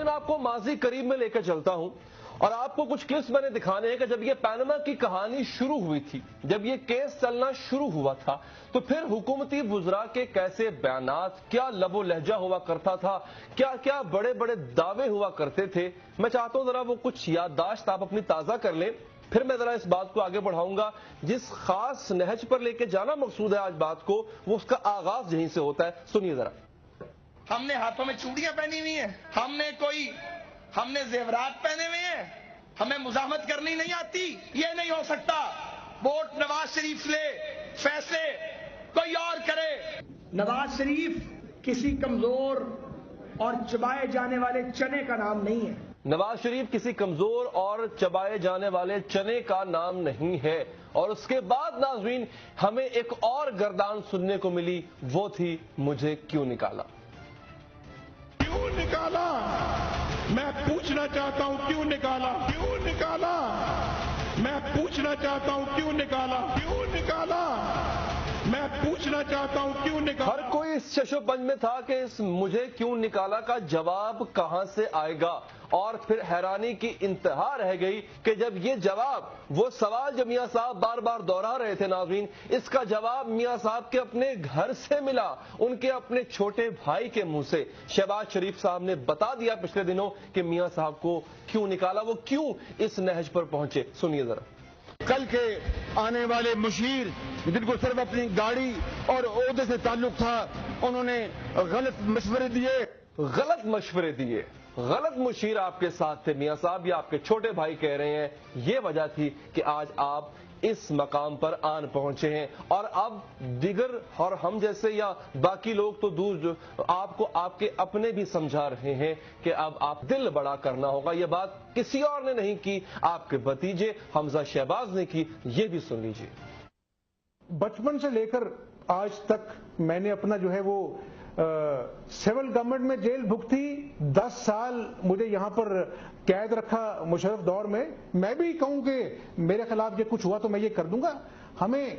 नाज़रीन, आपको माजी करीब में लेकर चलता हूं और आपको कुछ क्लिप्स मैंने दिखाने हैं कि जब ये पैनमा की कहानी शुरू हुई थी, जब ये केस चलना शुरू हुआ था, तो फिर हुकूमती वुज़रा के कैसे बयानात, क्या लबो लहजा हुआ करता था, क्या क्या बड़े बड़े दावे हुआ करते थे। मैं चाहता हूं जरा वो कुछ याददाश्त आप अपनी ताज़ा कर लें, फिर मैं जरा इस बात को आगे बढ़ाऊंगा। जिस खास नहज पर लेके जाना मकसूद है आज बात को, वो उसका आगाज यहीं से होता है। सुनिए जरा। हमने हाथों में चूड़ियां पहनी हुई हैं, हमने जेवरात पहने हुए हैं, हमें मुजाहमत करनी नहीं आती, ये नहीं हो सकता। वोट नवाज शरीफ ले, फैसले कोई और करे। नवाज शरीफ किसी कमजोर और चबाए जाने वाले चने का नाम नहीं है। नवाज शरीफ किसी कमजोर और चबाए जाने वाले चने का नाम नहीं है। और उसके बाद नाज़रीन हमें एक और गर्दान सुनने को मिली, वो थी मुझे क्यों निकाला। क्यों निकाला? मैं पूछना चाहता हूं क्यों निकाला? क्यों निकाला? मैं पूछना चाहता हूं क्यों निकाला? क्यों निकाला? मैं पूछना चाहता हूं क्यों निकाला? हर कोई इस शशोपंज में था कि इस मुझे क्यों निकाला का जवाब कहां से आएगा, और फिर हैरानी की इंतहा रह गई कि जब ये जवाब, वो सवाल जब मियां साहब बार बार दोहरा रहे थे नाज़रीन, इसका जवाब मियां साहब के अपने घर से मिला, उनके अपने छोटे भाई के मुंह से। शहबाज शरीफ साहब ने बता दिया पिछले दिनों कि मियां साहब को क्यों निकाला, वो क्यों इस नहज पर पहुंचे। सुनिए जरा। कल के आने वाले मुशीर जिनको सिर्फ अपनी गाड़ी और ओहदे से ताल्लुक था, उन्होंने गलत मशवरे दिए। गलत मुशीर आपके साथ थे मियां साहब, या आपके छोटे भाई कह रहे हैं। ये वजह थी कि आज आप इस मकाम पर आन पहुंचे हैं, और अब दिगर और हम जैसे या बाकी लोग तो दूर, जो आपको आपके अपने भी समझा रहे हैं कि अब आप दिल बड़ा करना होगा। यह बात किसी और ने नहीं की, आपके भतीजे हमजा शहबाज ने की। ये भी सुन लीजिए। बचपन से लेकर आज तक मैंने अपना जो है वो सिविल गवर्नमेंट में जेल भुगती, 10 साल मुझे यहां पर कैद रखा मुशर्रफ दौर में। मैं भी कहूं कि मेरे खिलाफ ये कुछ हुआ तो मैं ये कर दूंगा। हमें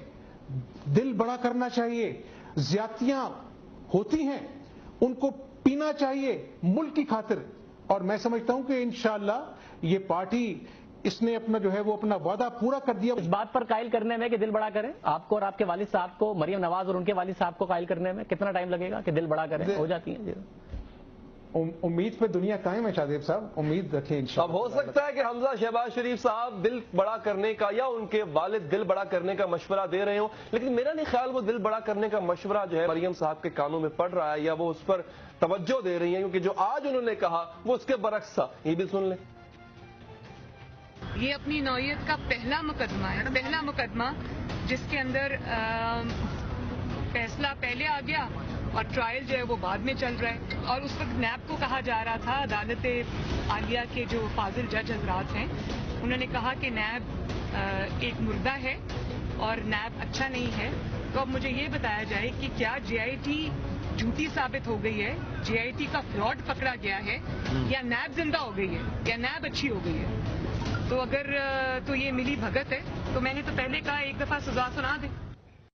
दिल बड़ा करना चाहिए, ज्यादतियां होती हैं उनको पीना चाहिए मुल्क की खातिर, और मैं समझता हूं कि इंशाअल्लाह ये पार्टी, इसने अपना जो है वो अपना वादा पूरा कर दिया। इस बात पर कायल करने में कि दिल बड़ा करें, आपको और आपके वालिद साहब को, मरियम नवाज और उनके वालिद साहब को कायल करने में कितना टाइम लगेगा कि दिल बड़ा करें? हो जाती है उम्मीद पे दुनिया कायम है शाहजेब साहब, उम्मीद रखें इंशाअल्लाह। अब हो सकता है कि हमजा शहबाज शरीफ साहब दिल बड़ा करने का या उनके वालिद दिल बड़ा करने का मशवरा दे रहे हो, लेकिन मेरा नहीं ख्याल वो दिल बड़ा करने का मशवरा जो है मरियम साहब के कानों में पड़ रहा है, या वो उस पर तवज्जो दे रही है, क्योंकि जो आज उन्होंने कहा वो उसके बरक्स था। ये भी सुन लें। ये अपनी नौयत का पहला मुकदमा है, पहला मुकदमा जिसके अंदर फैसला पहले आ गया और ट्रायल जो है वो बाद में चल रहा है। और उस वक्त नैब को कहा जा रहा था, अदालत आलिया के जो फाजिल जज हजरात हैं, उन्होंने कहा कि नैब एक मुर्दा है और नैब अच्छा नहीं है। तो अब मुझे ये बताया जाए कि क्या JIT झूठी साबित हो गई है, JIT का फ्रॉड पकड़ा गया है, या नैब जिंदा हो गई है, या नैब अच्छी हो गई है? तो अगर तो ये मिली भगत है, तो मैंने तो पहले कहा एक दफा सजा सुना दे।